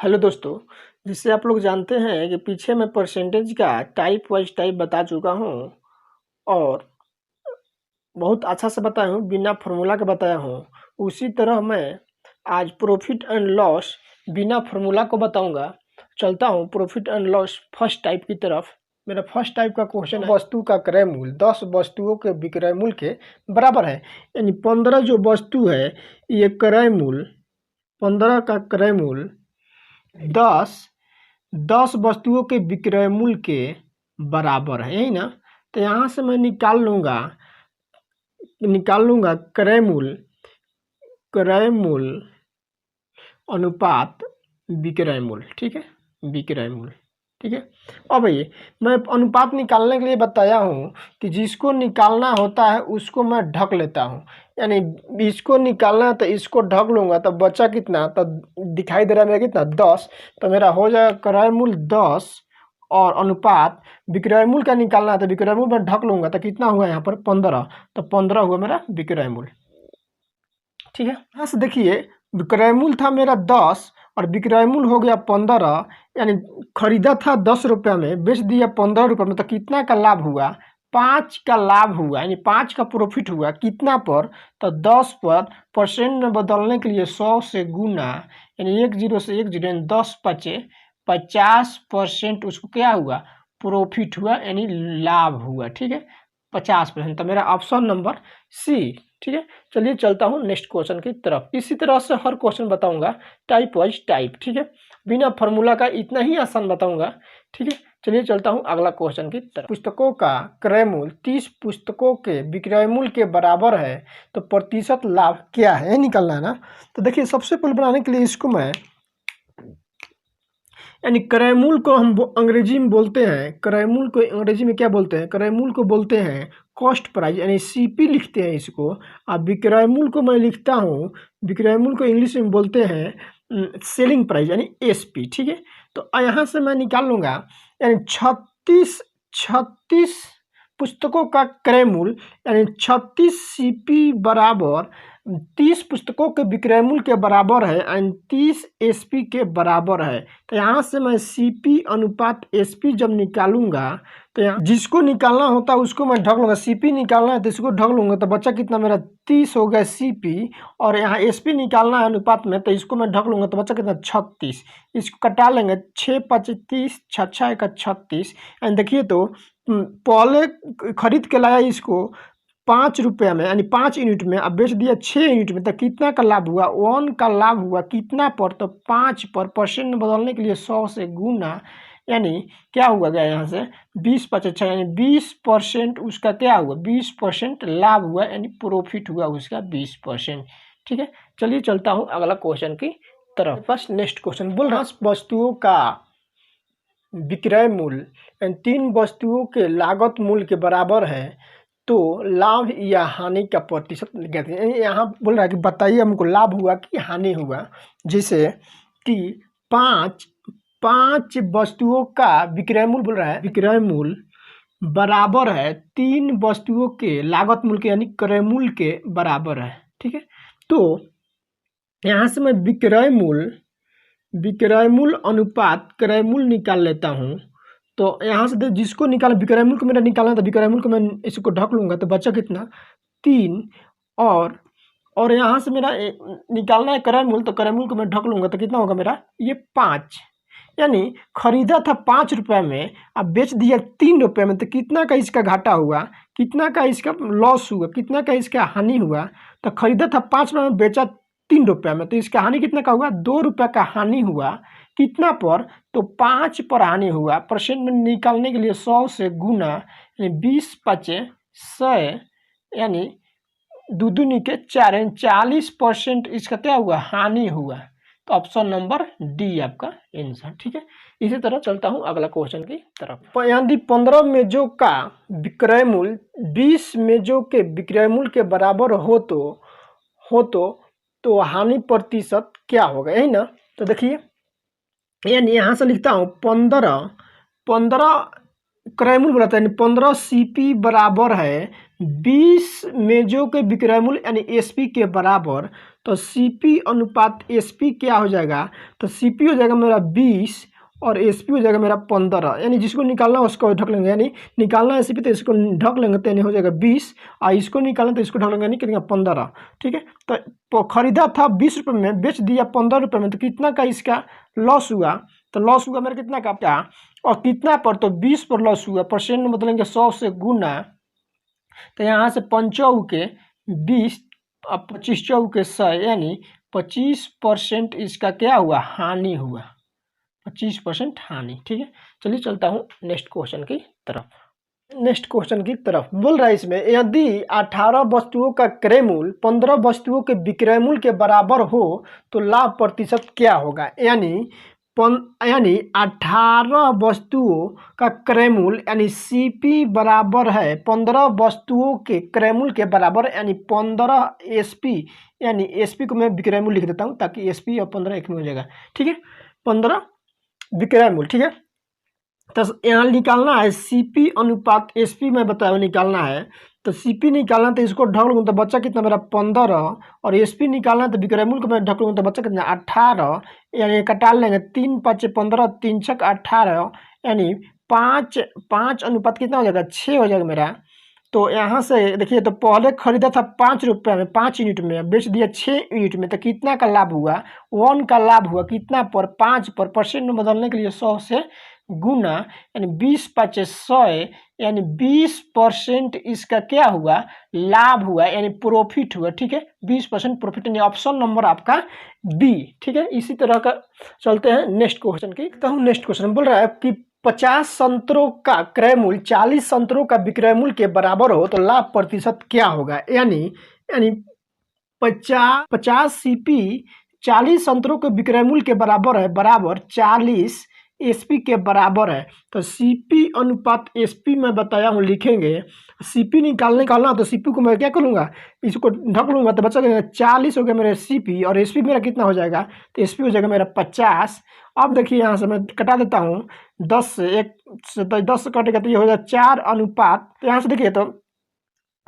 Hello दोस्तों, जिससे आप लोग जानते हैं कि पीछे मैं परसेंटेज का टाइप वाइज टाइप बता चुका हूँ और बहुत अच्छा से बताया हूँ, बिना फार्मूला के बताया हूँ। उसी तरह मैं आज प्रॉफिट एंड लॉस बिना फार्मूला को बताऊंगा। चलता हूँ profit and loss first type की तरफ। मेरा फर्स्ट टाइप का क्वेश्चन है, वस्तु का क्रय मूल्य 10 वस्तुओं के विक्रय मूल्य के बराबर है। यानी 15 जो वस्तु है ये क्रय मूल्य 15 का क्रय मूल्य 10 वस्तुओं के विक्रय मूल्य के बराबर है, यही ना। तो यहाँ से मैं निकाल लूँगा क्रय मूल्य अनुपात विक्रय मूल्य। ठीक है, विक्रय मूल्य। ठीक है, अब ये मैं अनुपात निकालने के लिए बताया हूँ कि जिसको निकालना होता है उसको मैं ढक लेता हूँ। यानी इसको निकालना है तो इसको ढक लूँगा, तब बचा कितना, तब दिखाई दे रहा है मेरा कितना 10। तो मेरा हो जाएगा क्रय मूल्य 10 और अनुपात विक्रय मूल्य का निकालना है तो विक्रय मूल्य में ढक लूँगा, तो कितना हुआ यहाँ पर 15। तो 15 हुआ मेरा विक्रय मूल्य। ठीक है, यहाँ से देखिए विक्रय मूल्य था मेरा 10 और विक्रय मूल्य हो गया 15। यानी खरीदा था 10 रुपये में, बेच दिया 15 रुपये में, तो कितना का लाभ हुआ, 5 का लाभ हुआ। यानी 5 का प्रॉफिट हुआ कितना पर, तो 10 पर। परसेंट में बदलने के लिए 100 से गुना, यानी 10 से 10 यानी 10 पचे 50% उसको क्या हुआ, प्रॉफिट हुआ, यानी लाभ हुआ। ठीक है, 50%। तो मेरा ऑप्शन नंबर सी। ठीक है, चलिए चलता हूँ नेक्स्ट क्वेश्चन की तरफ। इसी तरह से हर क्वेश्चन बताऊंगा टाइप वाइज टाइप। ठीक है, बिना फार्मूला का इतना ही आसान बताऊंगा। ठीक है, चलिए चलता हूँ अगला क्वेश्चन की तरफ। पुस्तकों का क्रय मूल्य 30 पुस्तकों के विक्रय मूल्य के बराबर है, तो प्रतिशत लाभ क्या है, ये निकालना है ना। तो देखिए सबसे पहले बनाने के लिए इसको मैं, यानी क्रय मूल्य को हम अंग्रेजी में बोलते हैं, क्रय मूल्य को अंग्रेजी में क्या बोलते हैं, क्रय मूल्य को बोलते हैं कॉस्ट प्राइस, यानी सीपी लिखते हैं इसको। अब विक्रय मूल्य को मैं लिखता हूँ, विक्रय मूल्य को इंग्लिश में बोलते हैं सेलिंग प्राइस, यानी एसपी। ठीक है, तो यहाँ से मैं निकाल लूँगा, यानी 36 पुस्तकों का क्रय मूल्य, यानी 36 सीपी बराबर 30 पुस्तकों के विक्रय मूल्य के बराबर है एंड 30 एसपी के बराबर है। तो यहाँ से मैं सीपी अनुपात एसपी जब निकालूंगा, तो यहाँ जिसको निकालना होता है उसको मैं ढक लूँगा। सीपी निकालना है तो इसको ढक लूँगा, तो बच्चा कितना मेरा 30 हो गया सीपी, और यहाँ एसपी निकालना है अनुपात में, तो इसको मैं ढक लूँगा, तो बच्चा कितना 36। इसको कटा लेंगे, 6 5 30, 6 6 1 36। एंड देखिए तो पहले खरीद के लाया इसको 5 रुपये में, यानी 5 यूनिट में, अब बेच दिया 6 यूनिट में, तो कितना का लाभ हुआ, 1 का लाभ हुआ। कितना पर, तो 5 पर। परसेंट में बदलने के लिए 100 से गुना, यानी क्या हुआ गया यहाँ से 20 5 अच्छा, यानी 20% उसका क्या हुआ, 20% लाभ हुआ, यानी प्रॉफिट हुआ उसका 20%। ठीक है, चलिए चलता हूँ अगला क्वेश्चन की तरफ। फर्स्ट नेक्स्ट क्वेश्चन बोल रहा है वस्तुओं का विक्रय मूल्य 3 वस्तुओं के लागत मूल्य के बराबर है, तो लाभ या हानि का प्रतिशत कहते हैं। यहाँ बोल रहा है कि बताइए हमको लाभ हुआ कि हानि हुआ। जैसे कि पाँच वस्तुओं का विक्रय मूल्य बोल रहा है, विक्रय मूल्य बराबर है 3 वस्तुओं के लागत मूल्य के, यानी क्रय मूल्य के बराबर है। ठीक है, तो यहाँ से मैं विक्रय मूल्य अनुपात क्रय मूल्य निकाल लेता हूँ। तो यहाँ से जिसको निकाल विक्रय मूल्य को मेरा निकालना था, विक्रय मूल्य को मैं इसको ढक लूँगा, तो बचा कितना 3। और यहाँ से मेरा निकालना है क्रय मूल्य, तो क्रय मूल्य को मैं ढक लूँगा, तो कितना होगा मेरा ये 5। यानी खरीदा था 5 रुपये में, अब बेच दिया 3 रुपये में, तो कितना का इसका घाटा हुआ, कितना का इसका लॉस हुआ, कितना का इसका हानि हुआ। तो खरीदा था 5 रुपये में, बेचा 3 रुपये में, तो इसका हानि कितना का हुआ, 2 रुपये का हानि हुआ। कितना पर, तो 5 पर हानि हुआ। परसेंट में निकालने के लिए 100 से गुना, यानी 20 5 100, यानी 2 2 के 4, यानी 40% इसका क्या हुआ, हानि हुआ। तो ऑप्शन नंबर डी आपका आंसर। ठीक है, इसी तरह चलता हूँ अगला क्वेश्चन की तरफ। यदि 15 मेजों का विक्रय मूल्य 20 मेजों के विक्रय मूल्य के बराबर हो तो हानि प्रतिशत क्या होगा, यही ना। तो देखिए यानी यहाँ से लिखता हूँ 15 क्रयमूल बोला था, यानी 15 सीपी बराबर है 20 मेजों के विक्रय मूल्य यानी एसपी के बराबर। तो सीपी अनुपात एसपी क्या हो जाएगा, तो सीपी हो जाएगा मेरा 20 और एसपी हो जाएगा मेरा 15, यानी जिसको निकालना है उसको ढक लेंगे, यानी निकालना है सीपी तो इसको ढक लेंगे तो यानी हो जाएगा 20 और इसको निकालना तो इसको ढक लेंगे यानी कितना 15। ठीक है, तो खरीदा था 20 रुपये में, बेच दिया 15 रुपये में, तो कितना का इसका लॉस हुआ, तो लॉस हुआ मेरा कितना का क्या और कितना पर, तो 20 पर लॉस हुआ। परसेंट में बदलेंगे 100 से गुना, तो यहाँ से 5 के 20 और 25 के 100 यानी 25% इसका क्या हुआ, हानि हुआ, 25% हानि। ठीक है, चलिए चलता हूँ नेक्स्ट क्वेश्चन की तरफ। नेक्स्ट क्वेश्चन की तरफ बोल रहा है इसमें, यदि 18 वस्तुओं का क्रय मूल्य 15 वस्तुओं के विक्रय मूल्य के बराबर हो तो लाभ प्रतिशत क्या होगा। यानी 18 वस्तुओं का क्रय मूल्य यानी सीपी बराबर है 15 वस्तुओं के क्रय मूल्य के बराबर, यानी 15 एसपी, यानी एसपी को मैं विक्रय मूल्य लिख देता हूँ ताकि एसपी और 15 एक में हो जाएगा। ठीक है, 15 विक्रय मूल्य। ठीक है, तो यहाँ निकालना है सीपी अनुपात एसपी में बताया निकालना है, तो सीपी निकालना तो इसको ढक लूँगा तो बच्चा कितना मेरा 15 और एसपी निकालना तो विक्रय मूल्य को मैं ढक लूँगा तो बच्चा कितना 18, यानी कटा लेंगे 3 5 15 3 6 18, यानी 5 अनुपात कितना हो जाएगा 6 हो जाएगा मेरा। तो यहाँ से देखिए, तो पहले खरीदा था 5 रुपये में 5 यूनिट में, बेच दिया 6 यूनिट में, तो कितना का लाभ हुआ 1 का लाभ हुआ, कितना पर 5 पर। परसेंट में बदलने के लिए 100 से गुना, यानी 20 5 100, यानी 20% इसका क्या हुआ, लाभ हुआ, यानी प्रॉफिट हुआ। ठीक है, 20% प्रॉफिट, यानी ऑप्शन नंबर आपका बी। ठीक है, इसी तरह का चलते हैं नेक्स्ट क्वेश्चन की। तो हम नेक्स्ट क्वेश्चन बोल रहा है कि 50 संतरों का क्रय मूल्य 40 संतरों का विक्रय मूल्य के बराबर हो तो लाभ प्रतिशत क्या होगा। यानी 50 सीपी 40 संतरों के विक्रय मूल्य के बराबर है, बराबर 40 एसपी के बराबर है। तो सीपी अनुपात एसपी में बताया हूँ लिखेंगे, सीपी निकालना तो सीपी को मैं क्या करूँगा, इसको ढक लूँगा तो बचा 40 हो गया मेरा सीपी और एसपी मेरा कितना हो जाएगा, तो एसपी हो जाएगा मेरा 50। अब देखिए यहाँ से मैं कटा देता हूँ 10 से 1 से 10 कटेगा तो ये हो जाएगा 4 अनुपात। तो यहाँ से देखिए, तो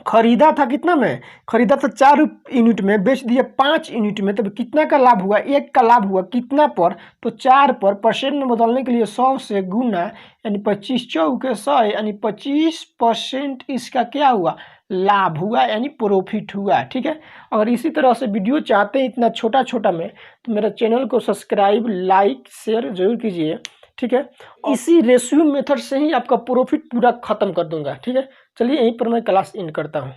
खरीदा था कितना में, खरीदा था 4 यूनिट में, बेच दिया 5 यूनिट में, तो कितना का लाभ हुआ 1 का लाभ हुआ, कितना पर, तो 4 पर। परसेंट में बदलने के लिए 100 से गुना, यानी 25 चौके 100, यानी 25% इसका क्या हुआ, लाभ हुआ, यानी प्रॉफिट हुआ। ठीक है, अगर इसी तरह से वीडियो चाहते हैं इतना छोटा छोटा में, तो मेरा चैनल को सब्सक्राइब लाइक शेयर जरूर कीजिए। ठीक है, इसी रेशियो मेथड से ही आपका प्रॉफिट पूरा खत्म कर दूंगा। ठीक है, चलिए यहीं पर मैं क्लास एंड करता हूँ।